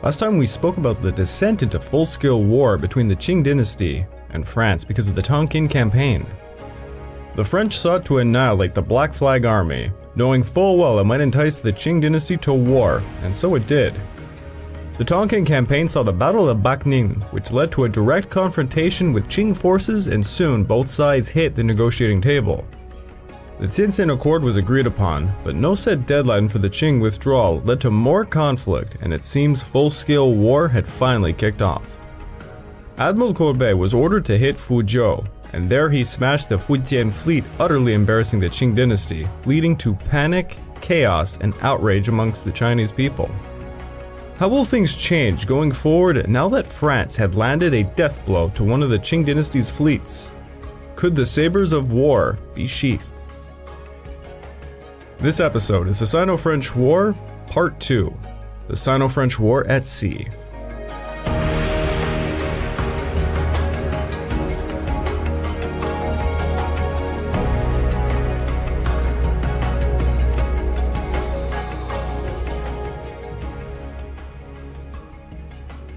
Last time we spoke about the descent into full-scale war between the Ching Dynasty and France because of the Tonkin campaign. The French sought to annihilate the Black Flag Army, knowing full well it might entice the Ching Dynasty to war, and so it did. The Tonkin campaign saw the Battle of Backning, which led to a direct confrontation with Qing forces, and soon both sides hit the negotiating table. The Tonkin Accord was agreed upon, but no set deadline for the Qing withdrawal led to more conflict, and it seems full-scale war had finally kicked off. Admiral Corb was ordered to hit Fujo, and there he smashed the Fujian fleet, utterly embarrassing the Qing dynasty, leading to panic, chaos, and outrage amongst the Chinese people. How will things change going forward now that France had landed a death blow to one of the Qing dynasty's fleets? Could the sabers of war be sheathed? This episode is the Sino-French War, Part 2, the Sino-French War at Sea.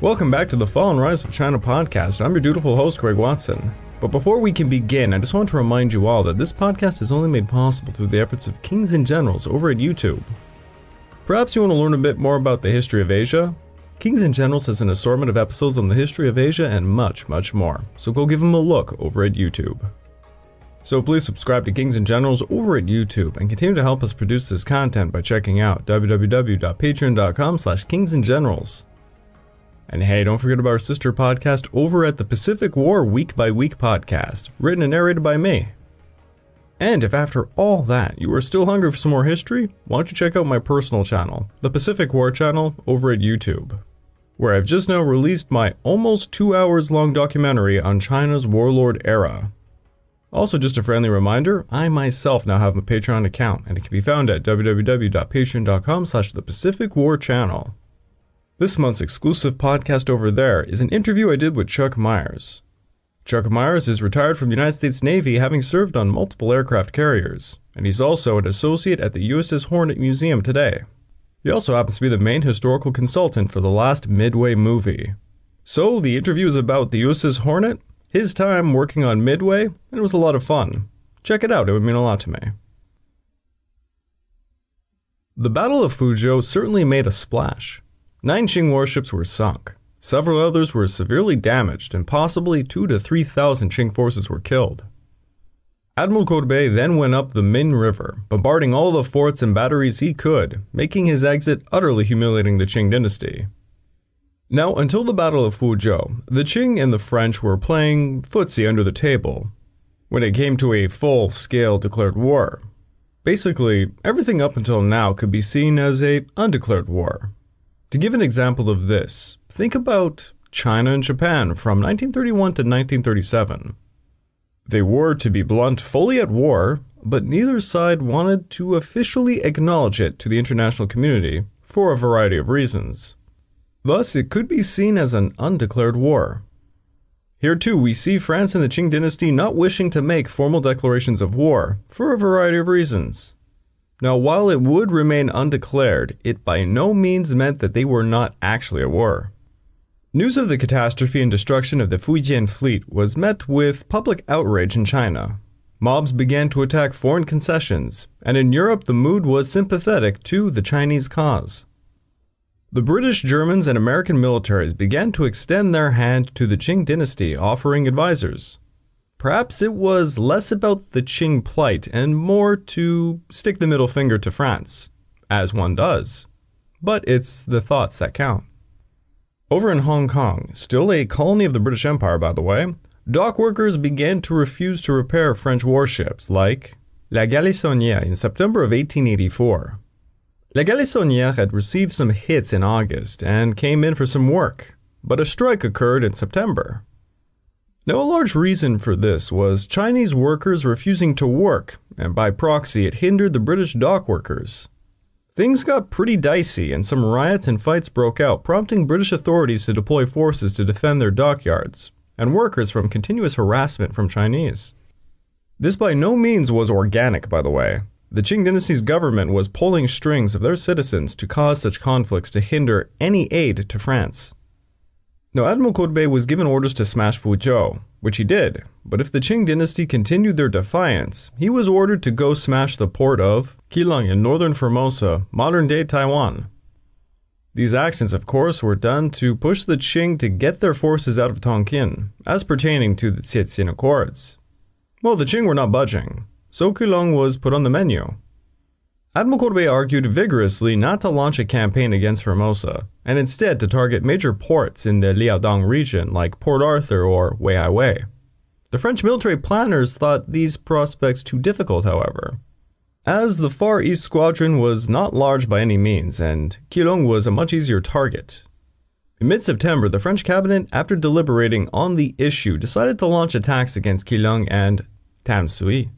Welcome back to the Fall and Rise of China podcast. I'm your dutiful host, Greg Watson. But before we can begin, I just want to remind you all that this podcast is only made possible through the efforts of Kings and Generals over at YouTube. Perhaps you want to learn a bit more about the history of Asia? Kings and Generals has an assortment of episodes on the history of Asia and much, much more, so go give them a look over at YouTube. So please subscribe to Kings and Generals over at YouTube and continue to help us produce this content by checking out www.patreon.com/kingsandgenerals. And hey, don't forget about our sister podcast over at the Pacific War Week by Week podcast, written and narrated by me. And if after all that you are still hungry for some more history, why don't you check out my personal channel, the Pacific War channel over at YouTube, where I've just now released my almost 2 hours long documentary on China's warlord era. Also, just a friendly reminder, I myself now have a Patreon account, and it can be found at www.patreon.com/thepacificwarchannel. This month's exclusive podcast over there is an interview I did with Chuck Myers. Chuck Myers is retired from the United States Navy, having served on multiple aircraft carriers, and he's also an associate at the USS Hornet Museum today. He also happens to be the main historical consultant for the last Midway movie. So the interview is about the USS Hornet, his time working on Midway, and it was a lot of fun. Check it out, it would mean a lot to me. The Battle of Fujo certainly made a splash. 9 Qing warships were sunk, several others were severely damaged, and possibly 2,000 to 3,000 Qing forces were killed. Admiral Corb then went up the Min River, bombarding all the forts and batteries he could, making his exit utterly humiliating the Qing dynasty. Now, until the Battle of Fujo, the Qing and the French were playing footsie under the table when it came to a full-scale declared war. Basically, everything up until now could be seen as an undeclared war. To give an example of this, think about China and Japan from 1931 to 1937. They were, to be blunt, fully at war, but neither side wanted to officially acknowledge it to the international community for a variety of reasons. Thus, it could be seen as an undeclared war. Here too, we see France and the Qing dynasty not wishing to make formal declarations of war for a variety of reasons. Now, while it would remain undeclared, it by no means meant that they were not actually at war. News of the catastrophe and destruction of the Fujian fleet was met with public outrage in China. Mobs began to attack foreign concessions, and in Europe the mood was sympathetic to the Chinese cause. The British, Germans, and American militaries began to extend their hand to the Qing dynasty, offering advisors. Perhaps it was less about the Qing plight and more to stick the middle finger to France, as one does. But it's the thoughts that count. Over in Hong Kong, still a colony of the British Empire by the way, dock workers began to refuse to repair French warships like La Galissonière in September of 1884. La Galissonière had received some hits in August and came in for some work, but a strike occurred in September. Now, a large reason for this was Chinese workers refusing to work, and by proxy it hindered the British dock workers. Things got pretty dicey and some riots and fights broke out, prompting British authorities to deploy forces to defend their dockyards, and workers from continuous harassment from Chinese. This by no means was organic, by the way. The Qing dynasty's government was pulling strings of their citizens to cause such conflicts to hinder any aid to France. Now, Admiral Corb was given orders to smash Fujo, which he did, but if the Qing dynasty continued their defiance, he was ordered to go smash the port of Keelung in northern Formosa, modern-day Taiwan. These actions, of course, were done to push the Qing to get their forces out of Tonkin, as pertaining to the Tsietsin Accords. Well, the Qing were not budging, so Keelung was put on the menu. Admiral Corb argued vigorously not to launch a campaign against Formosa, and instead to target major ports in the Liaodong region like Port Arthur or Weihaiwei. The French military planners thought these prospects too difficult, however, as the Far East Squadron was not large by any means, and Keelung was a much easier target. In mid-September, the French cabinet, after deliberating on the issue, decided to launch attacks against Keelung and Tamsui.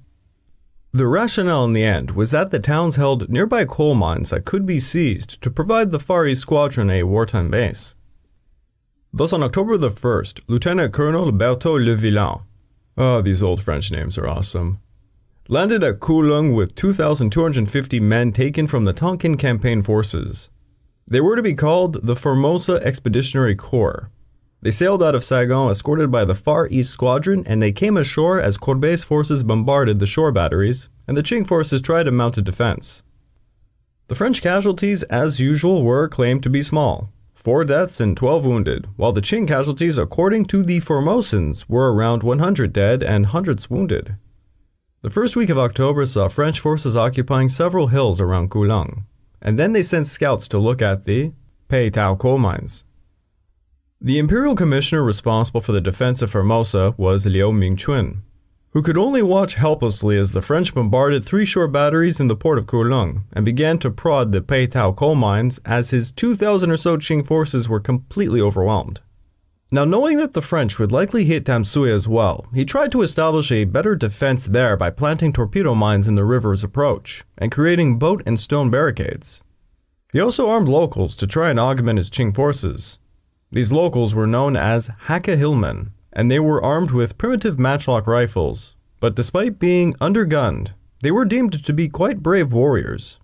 The rationale in the end was that the towns held nearby coal mines that could be seized to provide the Far East Squadron a wartime base. Thus, on October the 1st, Lieutenant Colonel Berthaud Le Villain, these old French names are awesome, landed at Keelung with 2,250 men taken from the Tonkin campaign forces. They were to be called the Formosa Expeditionary Corps. They sailed out of Saigon escorted by the Far East Squadron, and they came ashore as Corbet's forces bombarded the shore batteries, and the Qing forces tried to mount a defense. The French casualties, as usual, were claimed to be small, 4 deaths and 12 wounded, while the Qing casualties, according to the Formosans, were around 100 dead and hundreds wounded. The first week of October saw French forces occupying several hills around Keelung, and then they sent scouts to look at the Pei Tao coal mines. The imperial commissioner responsible for the defense of Formosa was Liu Mingchun, who could only watch helplessly as the French bombarded 3 shore batteries in the port of Keelung and began to prod the Pei Tao coal mines as his 2,000 or so Qing forces were completely overwhelmed. Now, knowing that the French would likely hit Tamsui as well, he tried to establish a better defense there by planting torpedo mines in the river's approach and creating boat and stone barricades. He also armed locals to try and augment his Qing forces. These locals were known as Hakka Hillmen, and they were armed with primitive matchlock rifles, but despite being undergunned, they were deemed to be quite brave warriors.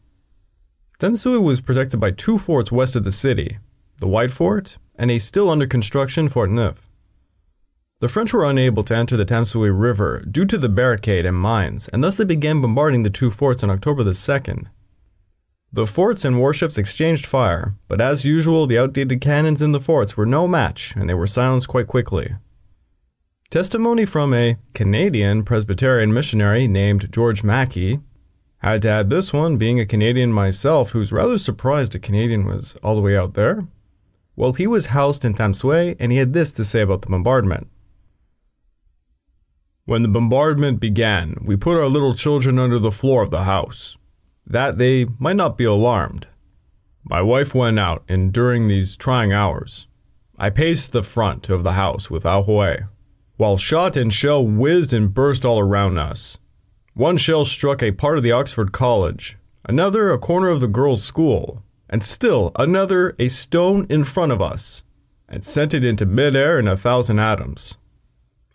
Tamsui was protected by 2 forts west of the city, the White Fort and a still under construction Fort Neuf. The French were unable to enter the Tamsui River due to the barricade and mines, and thus they began bombarding the 2 forts on October the 2nd. The forts and warships exchanged fire, but as usual, the outdated cannons in the forts were no match, and they were silenced quite quickly. Testimony from a Canadian Presbyterian missionary named George Mackey, had to add this one, being a Canadian myself who's rather surprised a Canadian was all the way out there. Well, he was housed in Tamsui, and he had this to say about the bombardment. When the bombardment began, we put our little children under the floor of the house, that they might not be alarmed. My wife went out, and during these trying hours, I paced the front of the house with Ahoy, while shot and shell whizzed and burst all around us. One shell struck a part of the Oxford College, another a corner of the girls' school, and still another a stone in front of us, and sent it into midair in 1,000 atoms.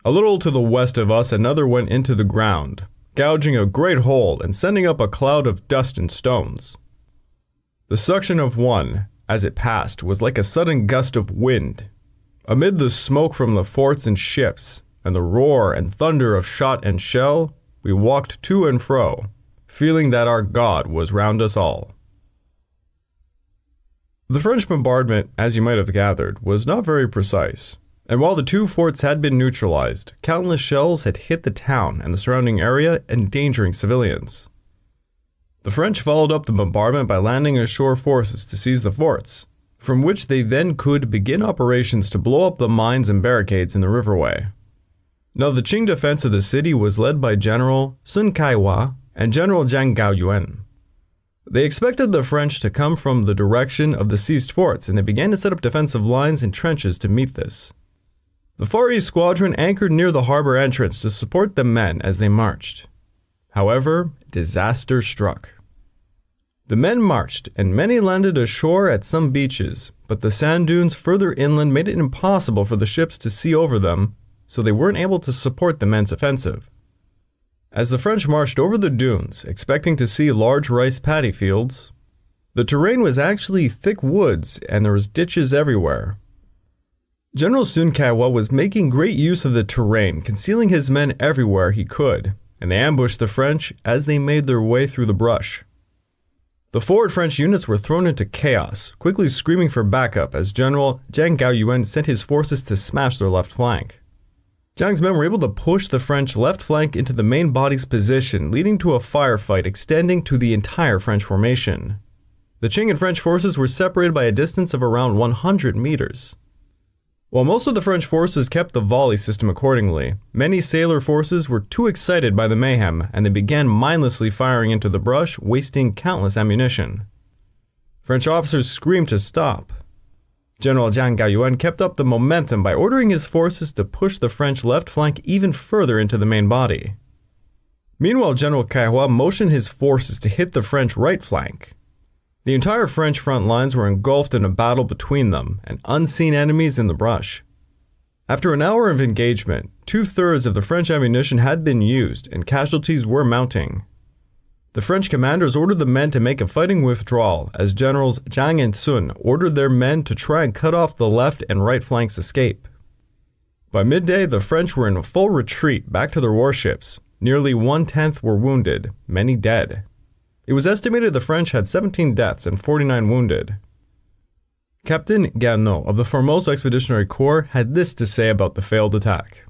A little to the west of us another went into the ground, gouging a great hole and sending up a cloud of dust and stones. The suction of one, as it passed, was like a sudden gust of wind. Amid the smoke from the forts and ships, and the roar and thunder of shot and shell, we walked to and fro, feeling that our God was round us all. The French bombardment, as you might have gathered, was not very precise, and while the 2 forts had been neutralized, countless shells had hit the town and the surrounding area, endangering civilians. The French followed up the bombardment by landing ashore forces to seize the forts, from which they then could begin operations to blow up the mines and barricades in the riverway. Now, the Qing defense of the city was led by General Sun Kaiwa and General Zhang Gaoyuan. They expected the French to come from the direction of the seized forts, and they began to set up defensive lines and trenches to meet this. The Far East Squadron anchored near the harbor entrance to support the men as they marched. However, disaster struck. The men marched, and many landed ashore at some beaches, but the sand dunes further inland made it impossible for the ships to see over them, so they weren't able to support the men's offensive. As the French marched over the dunes, expecting to see large rice paddy fields, the terrain was actually thick woods and there was ditches everywhere. General Sun Kaiwa was making great use of the terrain, concealing his men everywhere he could, and they ambushed the French as they made their way through the brush. The forward French units were thrown into chaos, quickly screaming for backup as General Zhang Gaoyuan sent his forces to smash their left flank. Zhang's men were able to push the French left flank into the main body's position, leading to a firefight extending to the entire French formation. The Qing and French forces were separated by a distance of around 100 meters. While most of the French forces kept the volley system accordingly, many sailor forces were too excited by the mayhem and they began mindlessly firing into the brush, wasting countless ammunition. French officers screamed to stop. General Zhang Gaoyuan kept up the momentum by ordering his forces to push the French left flank even further into the main body. Meanwhile, General Kaiwa motioned his forces to hit the French right flank. The entire French front lines were engulfed in a battle between them and unseen enemies in the brush. After an hour of engagement, 2/3 of the French ammunition had been used and casualties were mounting. The French commanders ordered the men to make a fighting withdrawal as Generals Zhang and Sun ordered their men to try and cut off the left and right flanks' escape. By midday, the French were in a full retreat back to their warships. Nearly 1/10 were wounded, many dead. It was estimated the French had 17 deaths and 49 wounded. Captain Garneau of the Formosa Expeditionary Corps had this to say about the failed attack.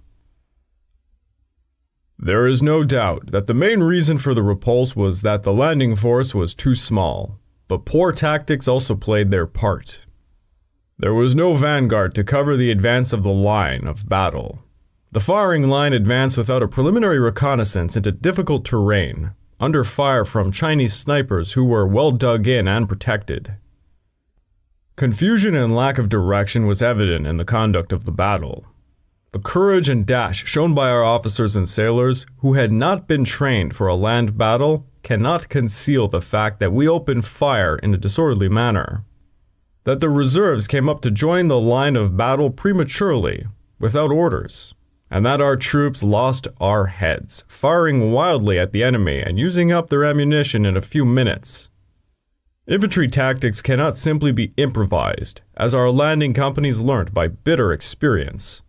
There is no doubt that the main reason for the repulse was that the landing force was too small, but poor tactics also played their part. There was no vanguard to cover the advance of the line of battle. The firing line advanced without a preliminary reconnaissance into difficult terrain, under fire from Chinese snipers who were well dug in and protected. Confusion and lack of direction was evident in the conduct of the battle. The courage and dash shown by our officers and sailors, who had not been trained for a land battle, cannot conceal the fact that we opened fire in a disorderly manner. That the reserves came up to join the line of battle prematurely, without orders. And that our troops lost our heads, firing wildly at the enemy and using up their ammunition in a few minutes. Infantry tactics cannot simply be improvised, as our landing companies learnt by bitter experience.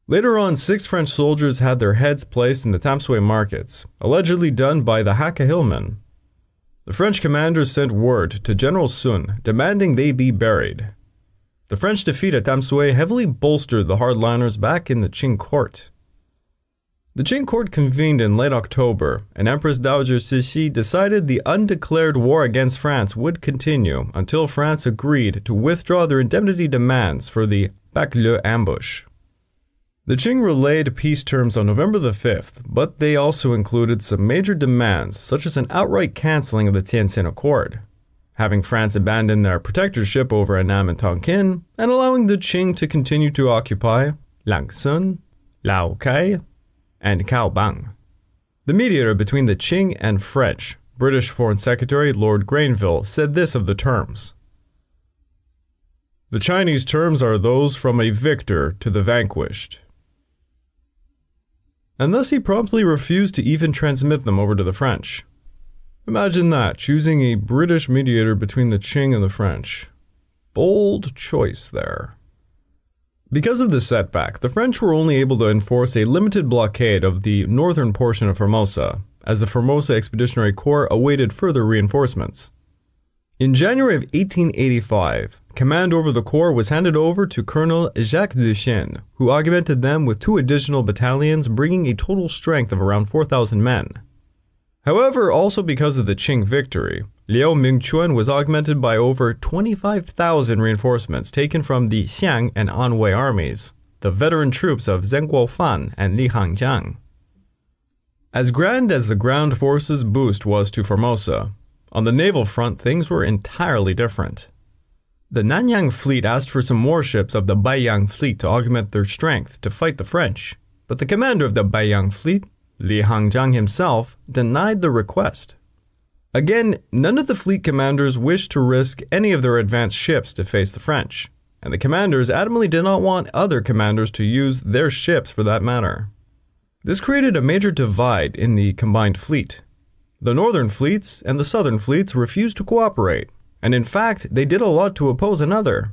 Later on, 6 French soldiers had their heads placed in the Tamsui markets, allegedly done by the Hakka hillmen. The French commanders sent word to General Sun demanding they be buried. The French defeat at Tamsui heavily bolstered the hardliners back in the Qing court. The Qing court convened in late October, and Empress Dowager Cixi decided the undeclared war against France would continue until France agreed to withdraw their indemnity demands for the Bac-le ambush. The Qing relayed peace terms on November the 5th, but they also included some major demands, such as an outright cancelling of the Tientsin Accord, having France abandon their protectorship over Annam and Tonkin, and allowing the Qing to continue to occupy Langsun, Laokai, and Caobang. The mediator between the Qing and French, British Foreign Secretary Lord Granville, said this of the terms. The Chinese terms are those from a victor to the vanquished. And thus he promptly refused to even transmit them over to the French. Imagine that, choosing a British mediator between the Qing and the French. Bold choice there. Because of this setback, the French were only able to enforce a limited blockade of the northern portion of Formosa, as the Formosa Expeditionary Corps awaited further reinforcements. In January of 1885, command over the corps was handed over to Colonel Jacques Duchesne, who augmented them with 2 additional battalions, bringing a total strength of around 4,000 men. However, also because of the Qing victory, Liao Mingchuan was augmented by over 25,000 reinforcements taken from the Xiang and Anhui armies, the veteran troops of Zheng Guofan and Li Hangjiang. As grand as the ground forces boost was to Formosa, on the naval front things were entirely different. The Nanyang fleet asked for some warships of the Baiyang fleet to augment their strength to fight the French, but the commander of the Baiyang fleet, Li Hangjiang himself, denied the request. Again, none of the fleet commanders wished to risk any of their advanced ships to face the French, and the commanders adamantly did not want other commanders to use their ships for that matter. This created a major divide in the combined fleet. The northern fleets and the southern fleets refused to cooperate, and in fact, they did a lot to oppose another.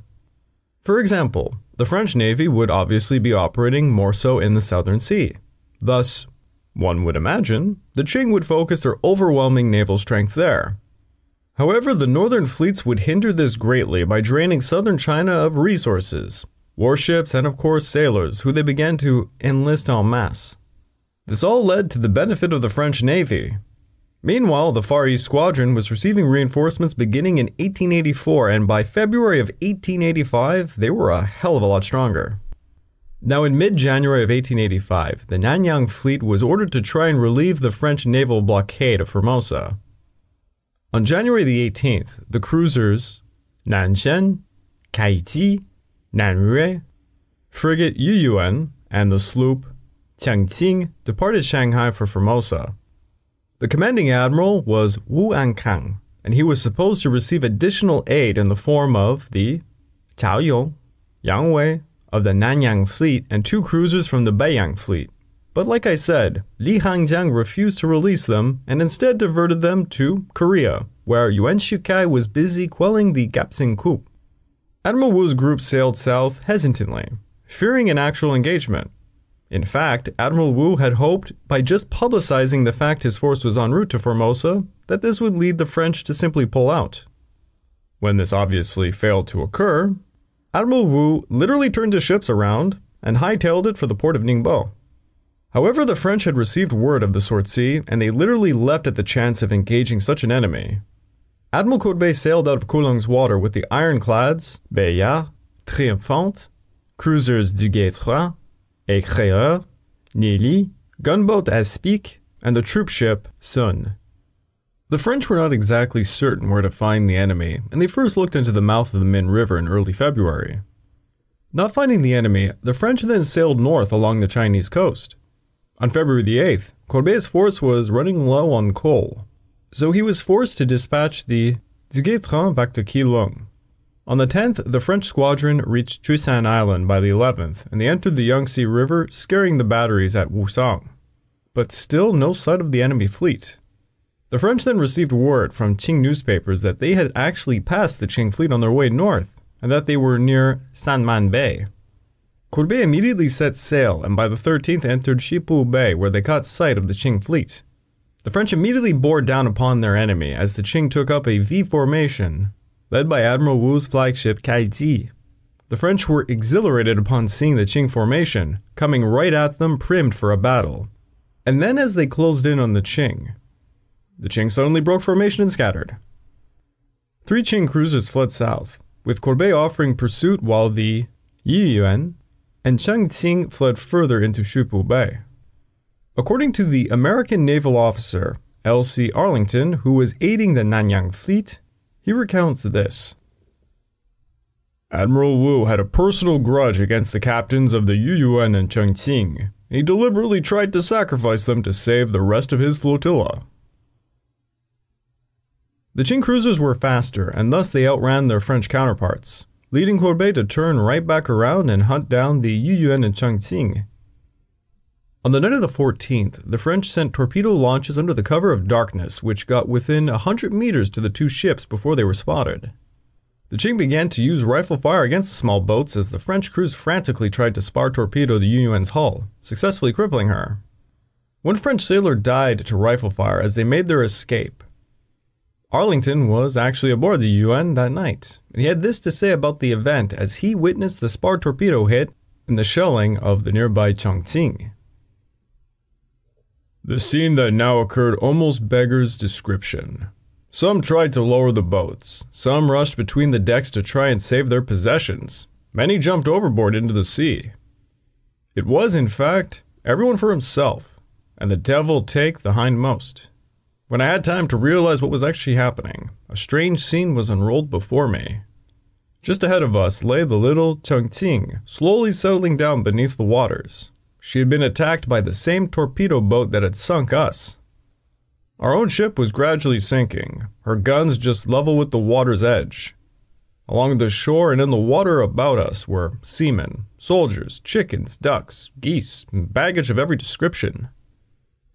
For example, the French Navy would obviously be operating more so in the Southern Sea. Thus, one would imagine, the Qing would focus their overwhelming naval strength there. However, the northern fleets would hinder this greatly by draining southern China of resources, warships, and of course sailors, who they began to enlist en masse. This all led to the benefit of the French Navy. Meanwhile, the Far East Squadron was receiving reinforcements beginning in 1884, and by February of 1885, they were a hell of a lot stronger. Now, in mid-January of 1885, the Nanyang fleet was ordered to try and relieve the French naval blockade of Formosa. On January the 18th, the cruisers Nanshan, Kaiti, Nanrui, frigate Yuyuan, and the sloop Tiangting departed Shanghai for Formosa. The commanding admiral was Wu Ankang, and he was supposed to receive additional aid in the form of the Taoyong, Yang Wei of the Nanyang fleet and 2 cruisers from the Beiyang fleet. But like I said, Li Hangjiang refused to release them and instead diverted them to Korea, where Yuan Shikai was busy quelling the Gapsing coup. Admiral Wu's group sailed south hesitantly, fearing an actual engagement. In fact, Admiral Wu had hoped, by just publicizing the fact his force was en route to Formosa, that this would lead the French to simply pull out. When this obviously failed to occur, Admiral Wu literally turned his ships around and hightailed it for the port of Ningbo. However, the French had received word of the sortie, and they literally leapt at the chance of engaging such an enemy. Admiral Corb sailed out of Kulong's water with the ironclads Bayard, Triomphant, cruisers Duguay-Trois, Éclaireur, Nili, gunboat Aspic, and the troop ship Sun. The French were not exactly certain where to find the enemy, and they first looked into the mouth of the Min River in early February. Not finding the enemy, the French then sailed north along the Chinese coast. On February the 8th, Corbet's force was running low on coal, so he was forced to dispatch the Duguay-Tran back to Keelung. On the 10th, the French squadron reached Chusan Island by the 11th, and they entered the Yangtze River, scaring the batteries at Wusong. But still no sight of the enemy fleet. The French then received word from Qing newspapers that they had actually passed the Qing fleet on their way north, and that they were near Sanman Bay. Courbet immediately set sail, and by the 13th entered Shipu Bay, where they caught sight of the Qing fleet. The French immediately bore down upon their enemy as the Qing took up a V formation, led by Admiral Wu's flagship Kaiti. The French were exhilarated upon seeing the Qing formation, coming right at them primed for a battle. And then as they closed in on the Qing suddenly broke formation and scattered. 3 Qing cruisers fled south, with Courbet offering pursuit while the Yiyuan and Changqing fled further into Shipu Bay. According to the American naval officer L.C. Arlington, who was aiding the Nanyang fleet, he recounts this. Admiral Wu had a personal grudge against the captains of the Yuyuan and Changqing. He deliberately tried to sacrifice them to save the rest of his flotilla. The Qing cruisers were faster, and thus they outran their French counterparts, leading Courbet to turn right back around and hunt down the Yuyuan and Changqing. On the night of the 14th, the French sent torpedo launches under the cover of darkness, which got within 100 meters to the 2 ships before they were spotted. The Qing began to use rifle fire against the small boats as the French crews frantically tried to spar torpedo the Yuyuan's hull, successfully crippling her. One French sailor died to rifle fire as they made their escape. Arlington was actually aboard the Yuan that night, and he had this to say about the event as he witnessed the spar torpedo hit and the shelling of the nearby Chongqing. The scene that now occurred almost beggars description. Some tried to lower the boats, some rushed between the decks to try and save their possessions, many jumped overboard into the sea. It was, in fact, everyone for himself, and the devil take the hindmost. When I had time to realize what was actually happening, a strange scene was unrolled before me. Just ahead of us lay the little Chongqing, slowly settling down beneath the waters. She had been attacked by the same torpedo boat that had sunk us. Our own ship was gradually sinking, her guns just level with the water's edge. Along the shore and in the water about us were seamen, soldiers, chickens, ducks, geese, and baggage of every description.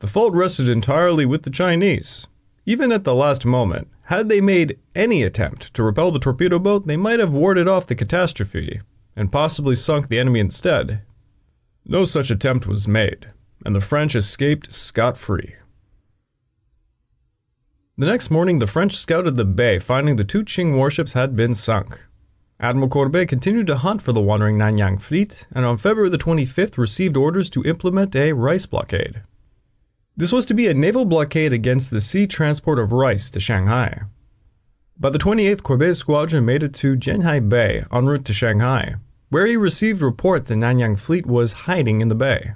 The fault rested entirely with the Chinese. Even at the last moment, had they made any attempt to repel the torpedo boat, they might have warded off the catastrophe, and possibly sunk the enemy instead. No such attempt was made, and the French escaped scot-free. The next morning, the French scouted the bay, finding the 2 Qing warships had been sunk. Admiral Corb continued to hunt for the wandering Nanyang fleet, and on February the 25th received orders to implement a rice blockade. This was to be a naval blockade against the sea transport of rice to Shanghai. By the 28th, Corbet's squadron made it to Jianhai Bay en route to Shanghai, where he received report the Nanyang fleet was hiding in the bay.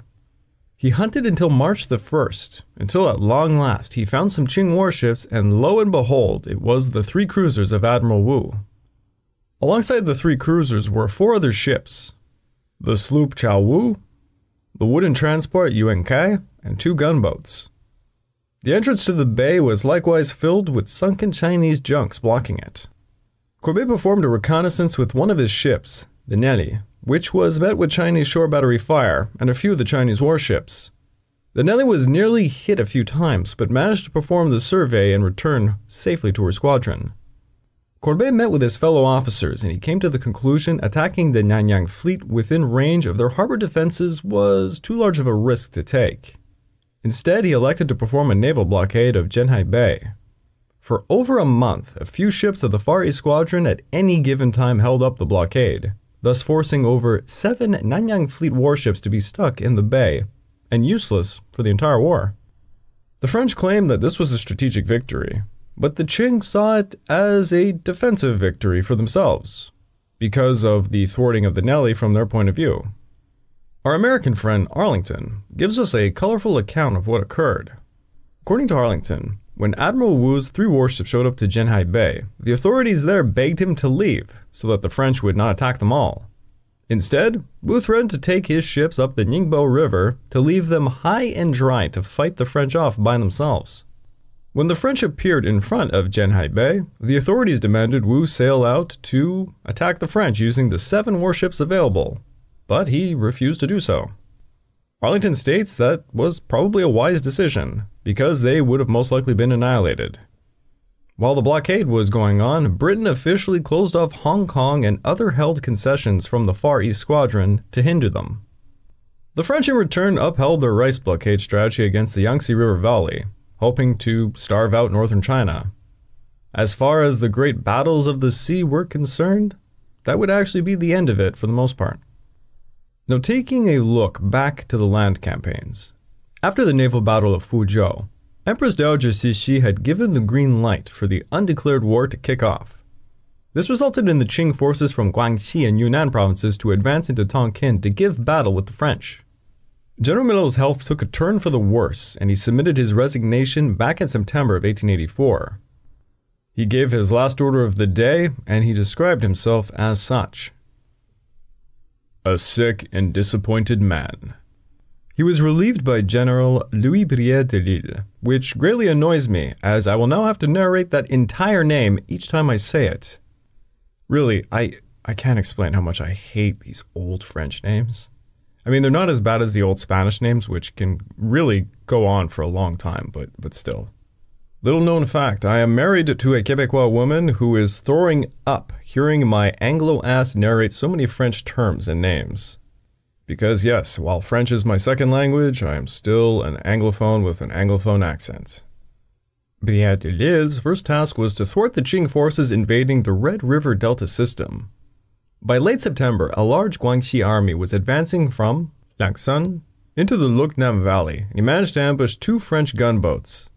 He hunted until March the 1st, until at long last he found some Qing warships, and lo and behold, it was the 3 cruisers of Admiral Wu. Alongside the 3 cruisers were 4 other ships: the sloop Chao Wu, the wooden transport Yuan Kai, and 2 gunboats. The entrance to the bay was likewise filled with sunken Chinese junks blocking it. Corb performed a reconnaissance with one of his ships, the Nelly, which was met with Chinese shore battery fire and a few of the Chinese warships. The Nelly was nearly hit a few times, but managed to perform the survey and return safely to her squadron. Corb met with his fellow officers, and he came to the conclusion attacking the Nanyang fleet within range of their harbor defenses was too large of a risk to take. Instead, he elected to perform a naval blockade of Jianhai Bay. For over a month, a few ships of the Far East Squadron at any given time held up the blockade, thus forcing over 7 Nanyang fleet warships to be stuck in the bay, and useless for the entire war. The French claimed that this was a strategic victory, but the Qing saw it as a defensive victory for themselves, because of the thwarting of the Nelly from their point of view. Our American friend Arlington gives us a colorful account of what occurred. According to Arlington, when Admiral Wu's 3 warships showed up to Jianhai Bay, the authorities there begged him to leave so that the French would not attack them all. Instead, Wu threatened to take his ships up the Ningbo River to leave them high and dry to fight the French off by themselves. When the French appeared in front of Jianhai Bay, the authorities demanded Wu sail out to attack the French using the 7 warships available, but he refused to do so. Arlington states that was probably a wise decision, because they would have most likely been annihilated. While the blockade was going on, Britain officially closed off Hong Kong and other held concessions from the Far East Squadron to hinder them. The French in return upheld their rice blockade strategy against the Yangtze River Valley, hoping to starve out northern China. As far as the great battles of the sea were concerned, that would actually be the end of it for the most part. Now, taking a look back to the land campaigns. After the naval battle of Fujo, Empress Dowager Cixi had given the green light for the undeclared war to kick off. This resulted in the Qing forces from Guangxi and Yunnan provinces to advance into Tonkin to give battle with the French. General Miller's health took a turn for the worse, and he submitted his resignation back in September of 1884. He gave his last order of the day, and he described himself as such: a sick and disappointed man. He was relieved by General Louis Brière de Lille, which greatly annoys me, as I will now have to narrate that entire name each time I say it. Really, I can't explain how much I hate these old French names. I mean, they're not as bad as the old Spanish names, which can really go on for a long time, but still. Little known fact, I am married to a Quebecois woman who is throwing up hearing my Anglo-ass narrate so many French terms and names. Because yes, while French is my second language, I am still an Anglophone with an Anglophone accent. Brière de Lille's first task was to thwart the Qing forces invading the Red River Delta system. By late September, a large Guangxi army was advancing from Langsun into the Luknam Valley, and he managed to ambush 2 French gunboats,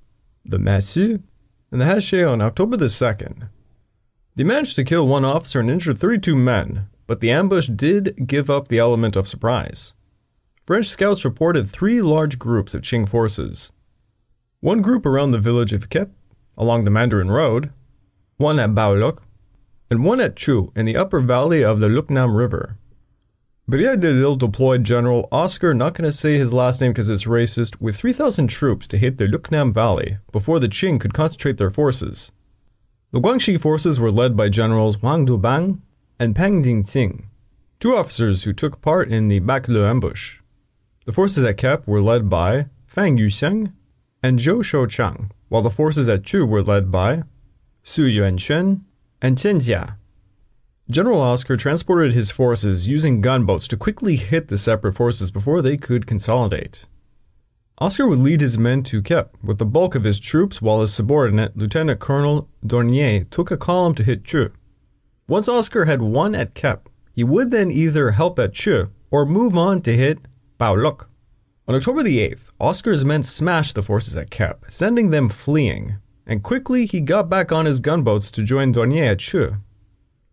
the Massu and the Haché, on October the 2nd. They managed to kill 1 officer and injure 32 men, but the ambush did give up the element of surprise. French scouts reported 3 large groups of Qing forces. 1 group around the village of Kep, along the Mandarin Road, 1 at Baolok, and 1 at Chu in the upper valley of the Luknam River. Brière de Lille deployed General Oscar, not going to say his last name because it's racist, with 3,000 troops to hit the Luknam Valley before the Qing could concentrate their forces. The Guangxi forces were led by generals Wang Dubang and Peng Dingxing, two officers who took part in the Bac-le ambush. The forces at Kep were led by Fang Yuxiang and Zhou Shouchang, while the forces at Chu were led by Su Yuanquan and Chen Jia. General Oscar transported his forces using gunboats to quickly hit the separate forces before they could consolidate. Oscar would lead his men to Kep with the bulk of his troops, while his subordinate, Lieutenant Colonel Dornier, took a column to hit Chu. Once Oscar had won at Kep, he would then either help at Chu or move on to hit Baoloc. On October the 8th, Oscar's men smashed the forces at Kep, sending them fleeing, and quickly he got back on his gunboats to join Dornier at Chu.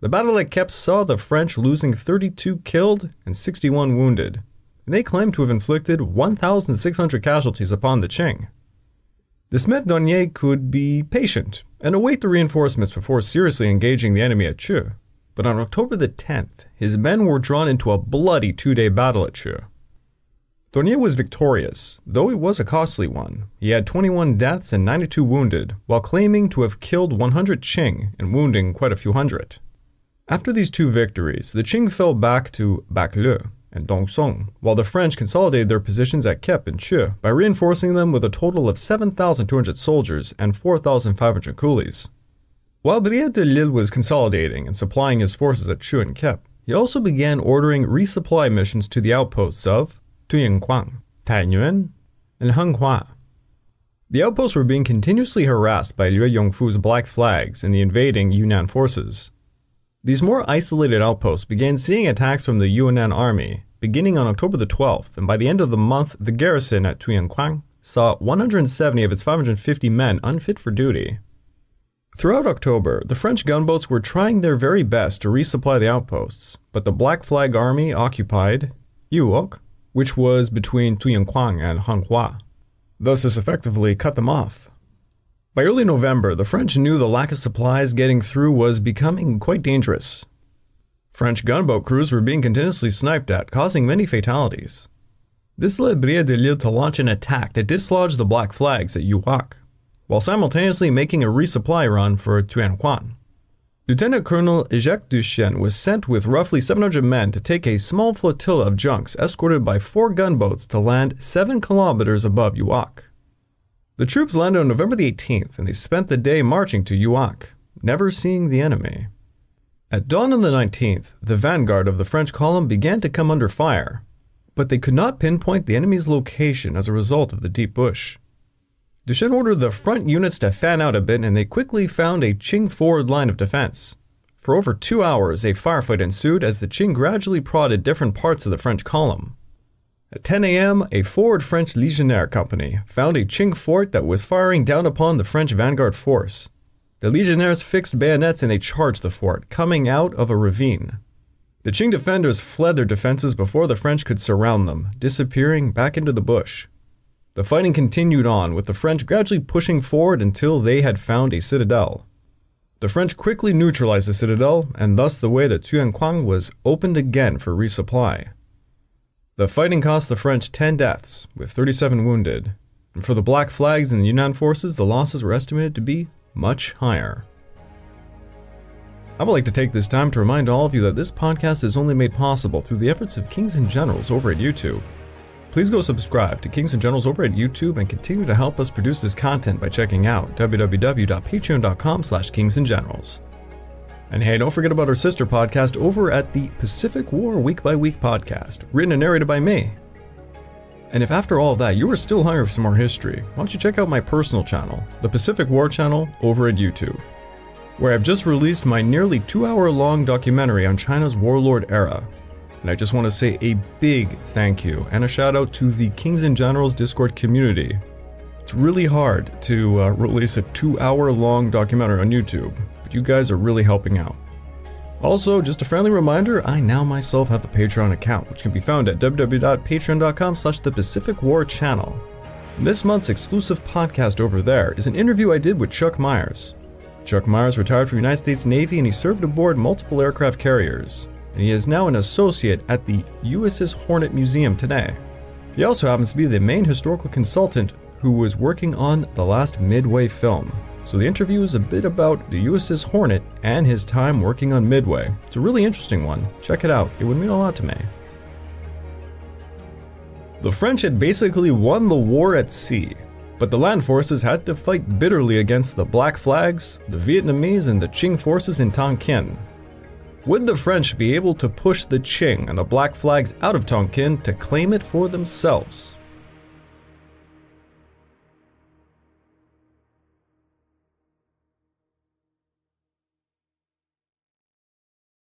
The battle at Kep saw the French losing 32 killed and 61 wounded, and they claimed to have inflicted 1,600 casualties upon the Qing. This meant Dornier could be patient and await the reinforcements before seriously engaging the enemy at Chu. But on October the 10th, his men were drawn into a bloody 2-day battle at Chu. Dornier was victorious, though it was a costly one. He had 21 deaths and 92 wounded, while claiming to have killed 100 Qing and wounding quite a few hundred. After these two victories, the Qing fell back to Bac-le and Dongsong, while the French consolidated their positions at Kep and Chu by reinforcing them with a total of 7,200 soldiers and 4,500 coolies. While Brière de Lille was consolidating and supplying his forces at Chu and Kep, he also began ordering resupply missions to the outposts of Tuyinquang, Taiyuan, and Henghua. The outposts were being continuously harassed by Liu Yongfu's Black Flags and the invading Yunnan forces. These more isolated outposts began seeing attacks from the Yunnan army, beginning on October the 12th, and by the end of the month, the garrison at Tuyinquang saw 170 of its 550 men unfit for duty. Throughout October, the French gunboats were trying their very best to resupply the outposts, but the Black Flag Army occupied Yuok, which was between Tuyinquang and Henghua. Thus, this effectively cut them off. By early November, the French knew the lack of supplies getting through was becoming quite dangerous. French gunboat crews were being continuously sniped at, causing many fatalities. This led Brière de Lille to launch an attack to dislodge the Black Flags at Yuhuac, while simultaneously making a resupply run for Tuyinquan. Lieutenant Colonel Jacques Duchesne was sent with roughly 700 men to take a small flotilla of junks escorted by 4 gunboats to land 7 kilometers above Yuhuac. The troops landed on November the 18th, and they spent the day marching to Yuhuac, never seeing the enemy. At dawn on the 19th, the vanguard of the French column began to come under fire, but they could not pinpoint the enemy's location as a result of the deep bush. Duchesne ordered the front units to fan out a bit, and they quickly found a Qing forward line of defense. For over 2 hours, a firefight ensued as the Qing gradually prodded different parts of the French column. At 10 a.m., a forward French Legionnaire company found a Qing fort that was firing down upon the French vanguard force. The Legionnaires fixed bayonets and they charged the fort, coming out of a ravine. The Qing defenders fled their defenses before the French could surround them, disappearing back into the bush. The fighting continued on, with the French gradually pushing forward until they had found a citadel. The French quickly neutralized the citadel, and thus the way to Tuyinquang was opened again for resupply. The fighting cost the French 10 deaths, with 37 wounded, and for the Black Flags and the Yunnan forces, the losses were estimated to be much higher. I would like to take this time to remind all of you that this podcast is only made possible through the efforts of Kings and Generals over at YouTube. Please go subscribe to Kings and Generals over at YouTube and continue to help us produce this content by checking out www.patreon.com/kingsandgenerals. And hey, don't forget about our sister podcast over at the Pacific War Week by Week podcast, written and narrated by me. And if after all that you are still hungry for some more history, why don't you check out my personal channel, the Pacific War channel, over at YouTube, where I've just released my nearly 2-hour-long documentary on China's warlord era. And I just want to say a big thank you and a shout out to the Kings and Generals Discord community. It's really hard to release a 2-hour-long documentary on YouTube, but you guys are really helping out. Also, just a friendly reminder, I now myself have a Patreon account, which can be found at www.patreon.com/thepacificwarchannel. This month's exclusive podcast over there is an interview I did with Chuck Myers. Chuck Myers retired from the United States Navy and he served aboard multiple aircraft carriers, and he is now an associate at the USS Hornet Museum today. He also happens to be the main historical consultant who was working on the last Midway film. So the interview is a bit about the USS Hornet and his time working on Midway. It's a really interesting one. Check it out, it would mean a lot to me. The French had basically won the war at sea, but the land forces had to fight bitterly against the Black Flags, the Vietnamese, and the Qing forces in Tonkin. Would the French be able to push the Qing and the Black Flags out of Tonkin to claim it for themselves?